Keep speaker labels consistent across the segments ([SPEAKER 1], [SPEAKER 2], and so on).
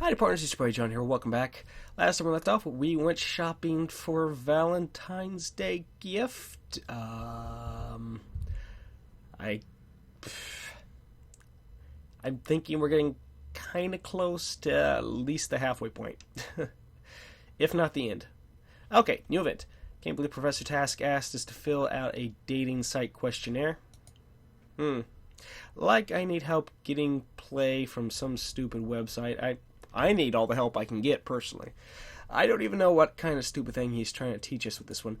[SPEAKER 1] Hi partners, it's your boy John here. Welcome back. Last time we left off, we went shopping for Valentine's Day gift. I'm thinking we're getting kind of close to at least the halfway point, if not the end. Okay, new event. Can't believe Professor Task asked us to fill out a dating site questionnaire. Like I need help getting play from some stupid website. I need all the help I can get, personally. I don't even know what kind of stupid thing he's trying to teach us with this one.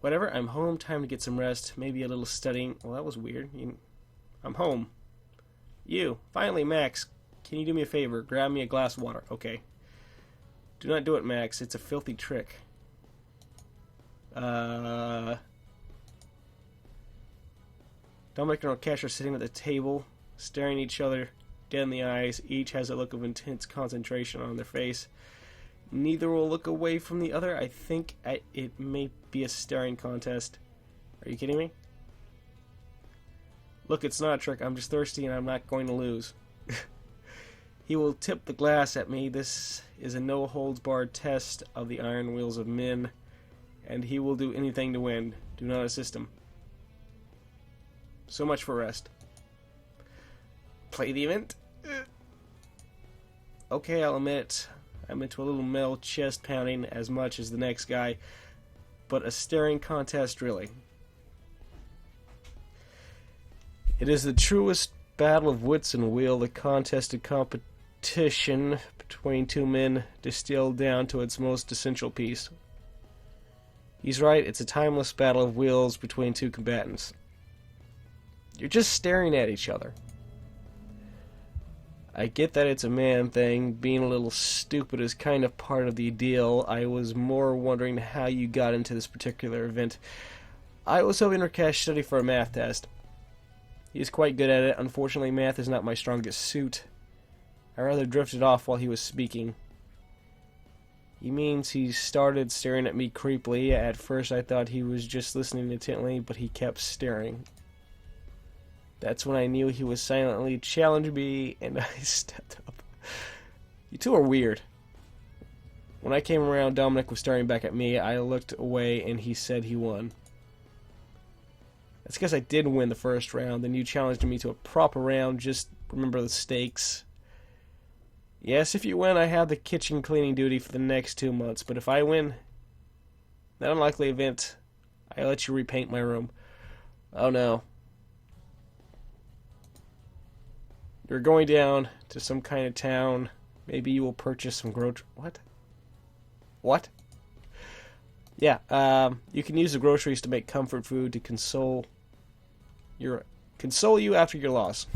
[SPEAKER 1] Whatever. I'm home. Time to get some rest. Maybe a little studying. Well, that was weird. I'm home. You. Finally, Max. Can you do me a favor? Grab me a glass of water. Okay. Do not do it, Max. It's a filthy trick. Dominic and Rakesh are sitting at the table, staring at each other dead in the eyes. Each has a look of intense concentration on their face. Neither will look away from the other. I think it may be a staring contest. Are you kidding me? Look, it's not a trick. I'm just thirsty and I'm not going to lose. He will tip the glass at me. This is a no-holds-barred test of the iron wheels of men, and he will do anything to win. Do not assist him. So much for rest. Play the event? Okay, I'll admit it. I'm into a little male chest pounding as much as the next guy, but a staring contest, really. It is the truest battle of wits and will, the contested competition between two men distilled down to its most essential piece. He's right, it's a timeless battle of wills between two combatants. You're just staring at each other. I get that it's a man thing. Being a little stupid is kind of part of the deal. I was more wondering how you got into this particular event. I was hoping Rakesh study for a math test. He is quite good at it. Unfortunately, math is not my strongest suit. I rather drifted off while he was speaking. He means he started staring at me creepily. At first I thought he was just listening intently, but he kept staring. That's when I knew he was silently challenging me, and I stepped up. You two are weird. When I came around, Dominic was staring back at me. I looked away, and he said he won. That's because I did win the first round, then you challenged me to a proper round. Just remember the stakes. Yes, if you win, I have the kitchen cleaning duty for the next 2 months, but if I win, that unlikely event, I let you repaint my room. Oh no. You're going down to some kind of town. Maybe you will purchase some What? Yeah, you can use the groceries to make comfort food to console you after your loss.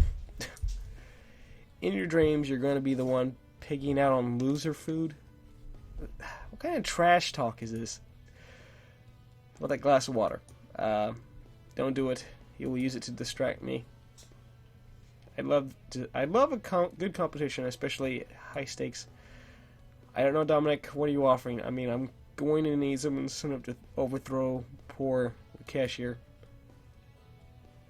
[SPEAKER 1] In your dreams, you're going to be the one pigging out on loser food. What kind of trash talk is this? Well, that glass of water. Don't do it. He will use it to distract me. I love a good competition, especially high stakes. I don't know, Dominic. What are you offering? I mean, I'm going to need some incentive to overthrow poor cashier.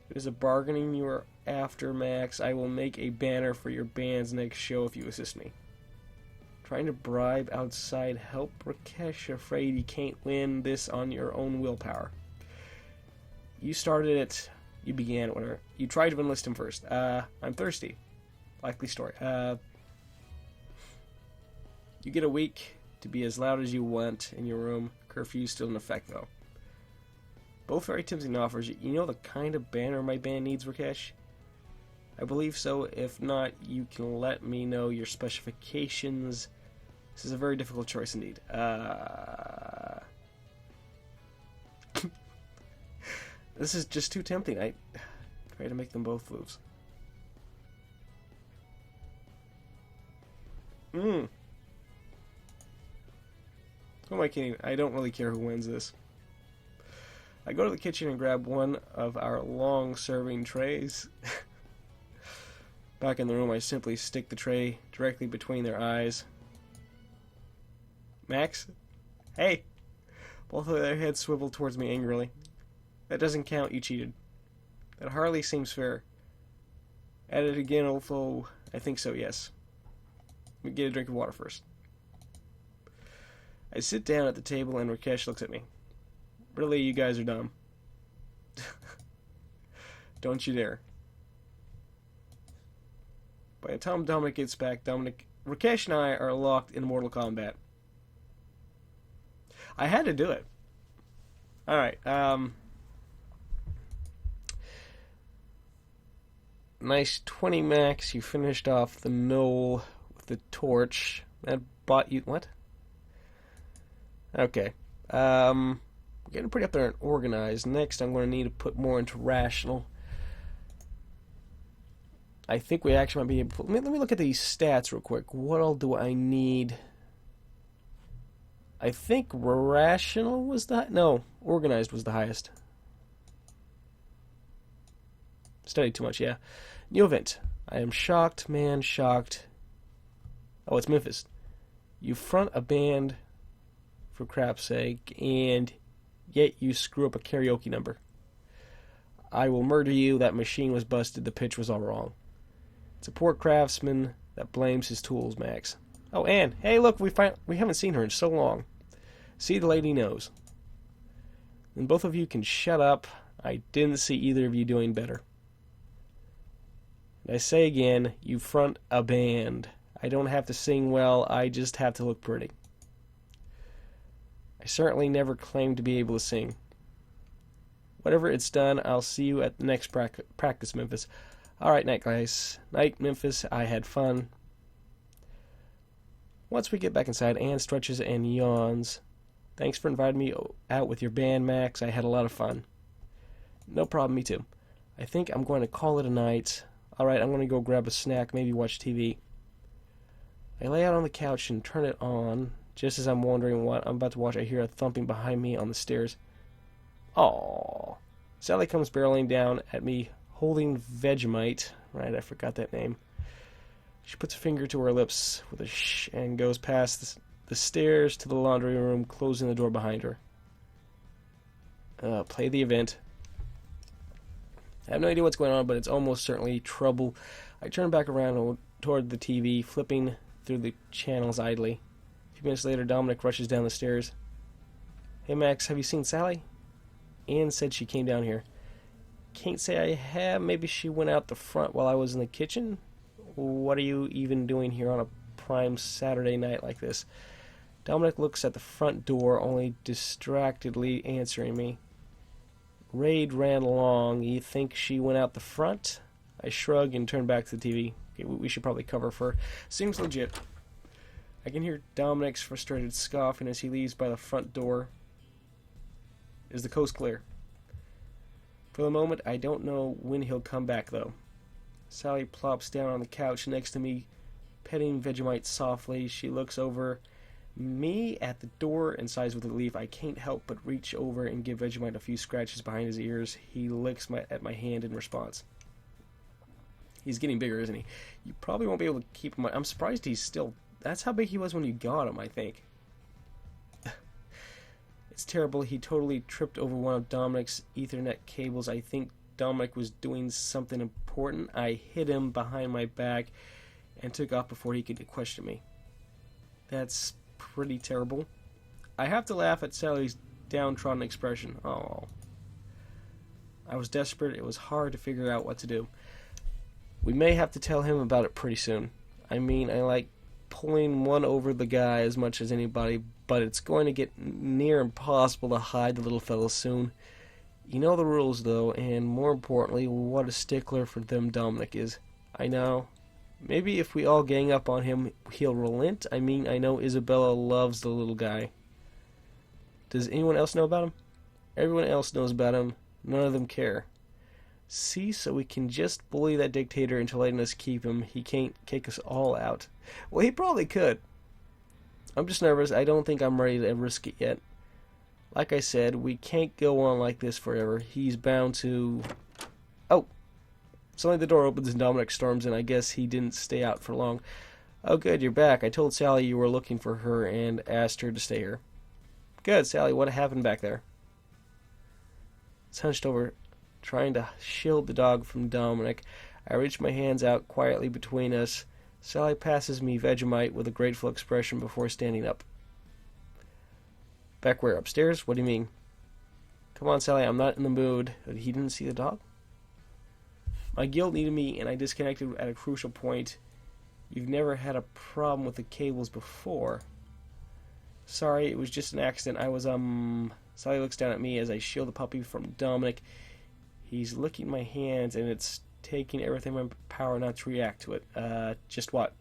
[SPEAKER 1] It is a bargaining you are after, Max. I will make a banner for your band's next show if you assist me. Trying to bribe outside help, Rakesh. Afraid you can't win this on your own willpower. You started it. You began it, whatever. You tried to enlist him first. I'm thirsty. Likely story. You get a week to be as loud as you want in your room. Curfew's still in effect, though. Both very tempting offers. You know the kind of banner my band needs, Rakesh? I believe so. If not, you can let me know your specifications. This is a very difficult choice indeed. This is just too tempting. I try to make them both lose. Who am I kidding? I don't really care who wins this. I go to the kitchen and grab one of our long-serving trays. Back in the room, I simply stick the tray directly between their eyes. Max? Hey! Both of their heads swivel towards me angrily. That doesn't count, you cheated. That hardly seems fair. At it again, although I think so, yes. Let me get a drink of water first. I sit down at the table and Rakesh looks at me. Really, you guys are dumb. Don't you dare. By the time Dominic gets back, Rakesh and I are locked in Mortal Kombat. I had to do it. Alright, nice 20 max. You finished off the knoll with the torch. That bought you... What? Okay. Getting pretty up there and organized. Next, I'm going to need to put more into rational. I think we actually might be able to... Let me look at these stats real quick. What all do I need? I think rational was the... No, organized was the highest. Studied too much, yeah. New event. I am shocked, man, shocked. Oh, it's Memphis. You front a band, for crap's sake, and yet you screw up a karaoke number. I will murder you. That machine was busted. The pitch was all wrong. It's a poor craftsman that blames his tools, Max. Oh, Anne. Hey, look, we haven't seen her in so long. See, the lady knows. And both of you can shut up. I didn't see either of you doing better. And I say again, you front a band. I don't have to sing well, I just have to look pretty. I certainly never claimed to be able to sing. Whatever it's done, I'll see you at the next practice, Memphis. Alright, night, guys. Night, Memphis. I had fun. Once we get back inside, Anne stretches and yawns. Thanks for inviting me out with your band, Max. I had a lot of fun. No problem, me too. I think I'm going to call it a night. Alright, I'm going to go grab a snack, maybe watch TV. I lay out on the couch and turn it on. Just as I'm wondering what I'm about to watch, I hear a thumping behind me on the stairs. Aww. Sally comes barreling down at me, holding Vegemite. Right, I forgot that name. She puts a finger to her lips with a shh and goes past the stairs to the laundry room, closing the door behind her. Play the event. I have no idea what's going on, but it's almost certainly trouble. I turn back around toward the TV, flipping through the channels idly. A few minutes later, Dominic rushes down the stairs. Hey, Max, have you seen Sally? Anne said she came down here. Can't say I have. Maybe she went out the front while I was in the kitchen. What are you even doing here on a prime Saturday night like this? Dominic looks at the front door, only distractedly answering me. Raid ran along. You think she went out the front? I shrug and turn back to the TV. Okay, we should probably cover for her. Seems legit. I can hear Dominic's frustrated scoffing as he leaves by the front door. Is the coast clear? For the moment, I don't know when he'll come back, though. Sally plops down on the couch next to me, petting Vegemite softly. She looks over me at the door and sighs with relief. I can't help but reach over and give Vegemite a few scratches behind his ears. He licks at my hand in response. He's getting bigger, isn't he? You probably won't be able to keep him. I'm surprised he's still... That's how big he was when you got him, I think. It's terrible. He totally tripped over one of Dominic's Ethernet cables. I think Dominic was doing something important. I hit him behind my back and took off before he could question me. That's pretty terrible. I have to laugh at Sally's downtrodden expression. Oh. I was desperate. It was hard to figure out what to do. We may have to tell him about it pretty soon. I mean, I like pulling one over the guy as much as anybody, but it's going to get near impossible to hide the little fellow soon. You know the rules, though, and more importantly, what a stickler for them Dominic is. I know. Maybe if we all gang up on him, he'll relent. I mean, I know Isabella loves the little guy. Does anyone else know about him? Everyone else knows about him. None of them care. See, so we can just bully that dictator into letting us keep him. He can't kick us all out. Well, he probably could. I'm just nervous. I don't think I'm ready to risk it yet. Like I said, we can't go on like this forever. He's bound to... Oh! Suddenly the door opens and Dominic storms in. I guess he didn't stay out for long. Oh, good, you're back. I told Sally you were looking for her and asked her to stay here. Good, Sally, what happened back there? It's hunched over, trying to shield the dog from Dominic. I reach my hands out quietly between us. Sally passes me Vegemite with a grateful expression before standing up. Back where? Upstairs? What do you mean? Come on, Sally, I'm not in the mood. He didn't see the dog? My guilt needed me, and I disconnected at a crucial point. You've never had a problem with the cables before. Sorry, it was just an accident. Sally looks down at me as I shield the puppy from Dominic. He's licking my hands, and it's taking everything in my power not to react to it. Just what?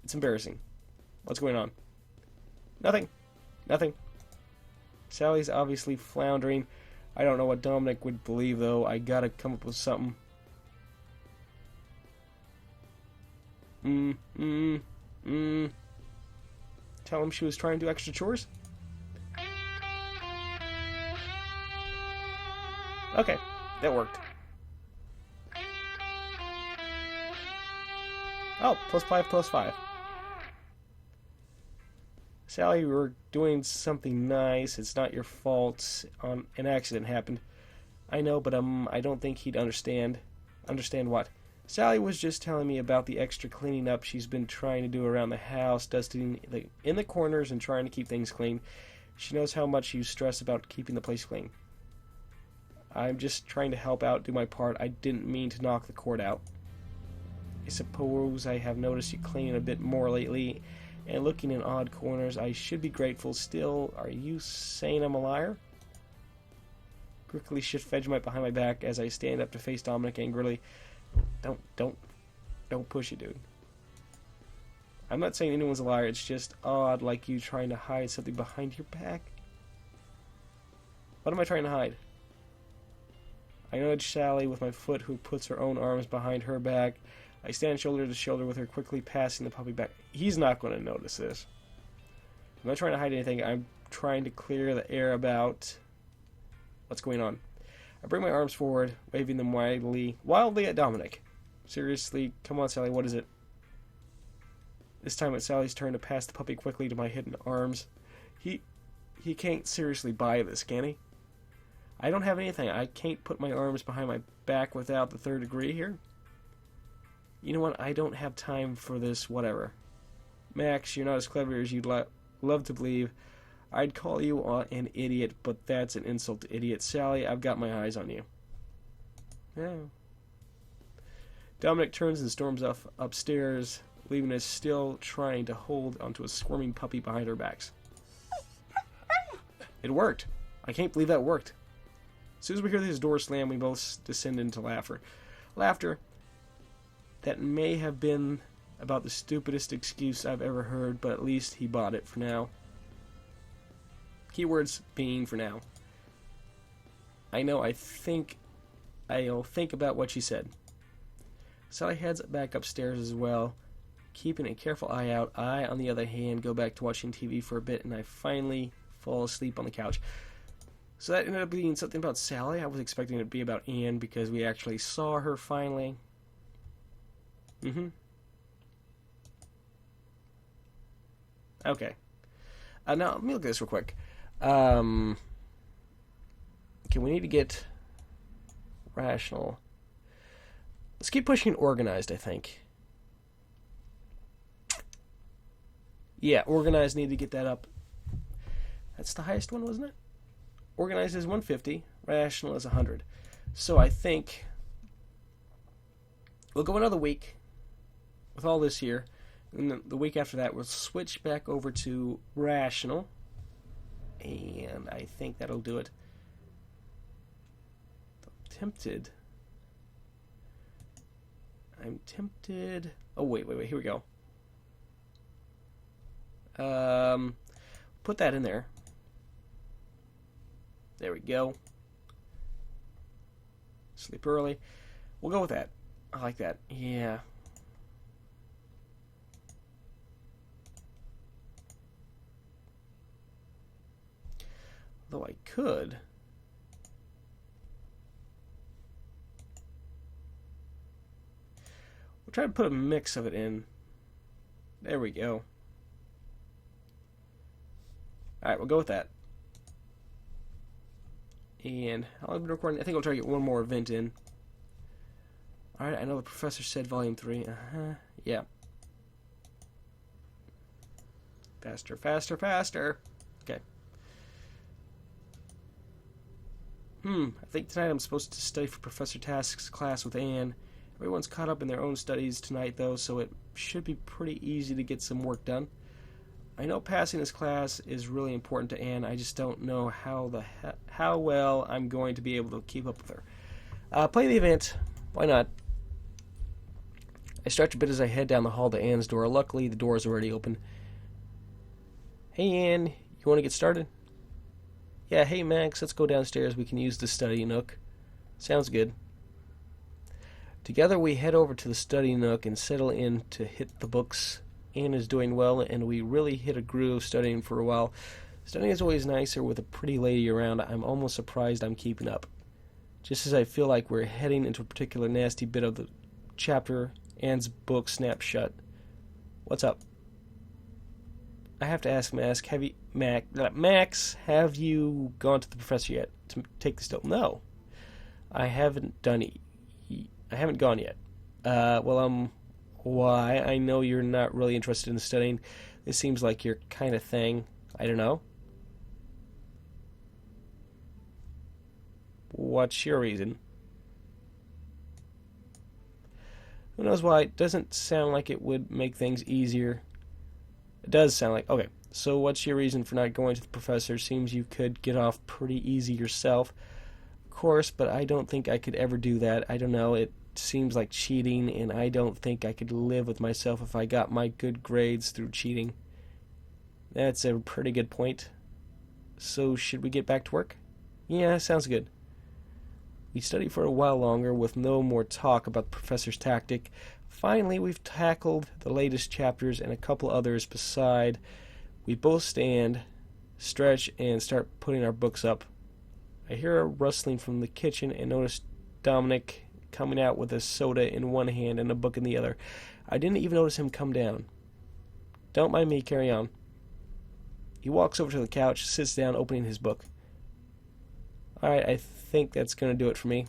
[SPEAKER 1] It's embarrassing. What's going on? Nothing. Sally's obviously floundering. I don't know what Dominic would believe, though. I gotta come up with something. Tell him she was trying to do extra chores? Okay, that worked. Oh, +5. Sally, we're doing something nice. It's not your fault. An accident happened. I know, but I don't think he'd understand. Understand what? Sally was just telling me about the extra cleaning up she's been trying to do around the house, dusting in the corners and trying to keep things clean. She knows how much you stress about keeping the place clean. I'm just trying to help out, do my part. I didn't mean to knock the cord out. I suppose I have noticed you cleaning a bit more lately and looking in odd corners. I should be grateful. Still, are you saying I'm a liar? Quickly shift Vegemite behind my back as I stand up to face Dominic angrily. Don't push it, dude. I'm not saying anyone's a liar. It's just odd, like you trying to hide something behind your back. What am I trying to hide? I nudge Sally with my foot, who puts her own arms behind her back. I stand shoulder to shoulder with her, quickly passing the puppy back. He's not going to notice this. I'm not trying to hide anything. I'm trying to clear the air about what's going on. I bring my arms forward, waving them wildly at Dominic. Seriously, come on, Sally, what is it? This time it's Sally's turn to pass the puppy quickly to my hidden arms. He can't seriously buy this, can he? I don't have anything. I can't put my arms behind my back without the third degree here. You know what? I don't have time for this whatever. Max, you're not as clever as you'd love to believe. I'd call you an idiot, but that's an insult to idiot. Sally, I've got my eyes on you. Yeah. Dominic turns and storms upstairs, leaving us still trying to hold onto a squirming puppy behind our backs. It worked. I can't believe that worked. As soon as we hear his door slam, we both descend into laughter. Laughter that may have been about the stupidest excuse I've ever heard, but at least he bought it for now. Keywords being for now. I'll think about what she said. Sally heads back upstairs as well, keeping a careful eye out. I, on the other hand, go back to watching TV for a bit, and I finally fall asleep on the couch. So that ended up being something about Sally. I was expecting it to be about Anne because we actually saw her finally. Okay. Now, let me look at this real quick. Okay, we need to get rational. Let's keep pushing organized, I think. Yeah, organized, need to get that up. That's the highest one, wasn't it? Organized is 150, rational is 100. So I think we'll go another week with all this here. And then the week after that, we'll switch back over to rational. And I think that'll do it. I'm tempted. Oh, wait. Here we go. Put that in there. There we go. Sleep early. We'll go with that. I like that. Yeah. Though I could. We'll try to put a mix of it in. There we go. Alright, we'll go with that. And I'll be recording. I think I'll try to get one more event in. Alright, I know the professor said volume 3. Yeah. Faster, faster, faster. Okay. I think tonight I'm supposed to study for Professor Task's class with Anne. Everyone's caught up in their own studies tonight, though, so it should be pretty easy to get some work done. I know passing this class is really important to Anne. I just don't know how well I'm going to be able to keep up with her. Play the event. Why not? I stretch a bit as I head down the hall to Anne's door. Luckily, the door is already open. Hey, Anne. You want to get started? Yeah, hey, Max. Let's go downstairs. We can use the study nook. Sounds good. Together, we head over to the study nook and settle in to hit the books. Anne is doing well, and we really hit a groove studying for a while. Studying is always nicer with a pretty lady around. I'm almost surprised I'm keeping up. Just as I feel like we're heading into a particular nasty bit of the chapter, Anne's book snaps shut. What's up? I have to ask Max, have you gone to the professor yet to take the still? No, I haven't done it. I haven't gone yet. Why? I know you're not really interested in studying. This seems like your kind of thing. I don't know. What's your reason? Who knows why? It doesn't sound like it would make things easier. It does sound like... Okay, so what's your reason for not going to the professor? Seems you could get off pretty easy yourself. Of course, but I don't think I could ever do that. I don't know, it seems like cheating, and I don't think I could live with myself if I got my good grades through cheating. That's a pretty good point. So, should we get back to work? Yeah, sounds good. We studied for a while longer with no more talk about the professor's tactic. Finally, we've tackled the latest chapters and a couple others beside. We both stand, stretch, and start putting our books up. I hear a rustling from the kitchen and notice Dominic coming out with a soda in one hand and a book in the other. I didn't even notice him come down. Don't mind me, carry on. He walks over to the couch, sits down, opening his book. Alright, I think that's going to do it for me.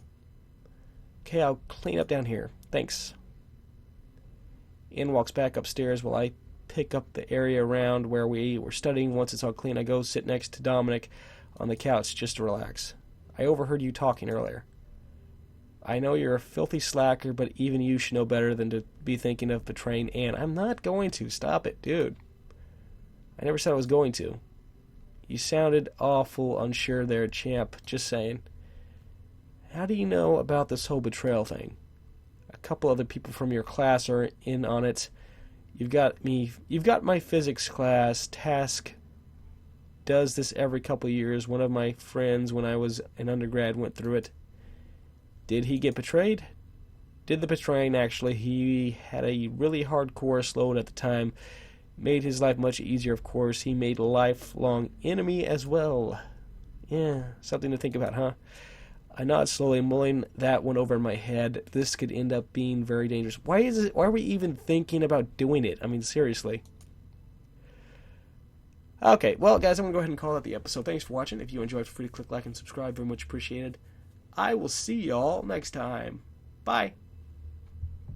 [SPEAKER 1] Okay, I'll clean up down here. Thanks. Ian walks back upstairs while I pick up the area around where we were studying. Once it's all clean, I go sit next to Dominic on the couch just to relax. I overheard you talking earlier. I know you're a filthy slacker, but even you should know better than to be thinking of betraying Anne. I'm not going to. Stop it, dude. I never said I was going to. You sounded awful unsure there, champ. Just saying. How do you know about this whole betrayal thing? A couple other people from your class are in on it. You've got my physics class. Task does this every couple of years. One of my friends, when I was an undergrad, went through it. Did he get betrayed? Did the betraying, actually. He had a really hard course load at the time. Made his life much easier, of course. He made a lifelong enemy as well. Yeah, something to think about, huh? I nod slowly, mulling that one over in my head. This could end up being very dangerous. Why are we even thinking about doing it? I mean, seriously. Okay, well, guys, I'm going to go ahead and call that the episode. Thanks for watching. If you enjoyed, feel free to click like and subscribe. Very much appreciated. I will see y'all next time. Bye.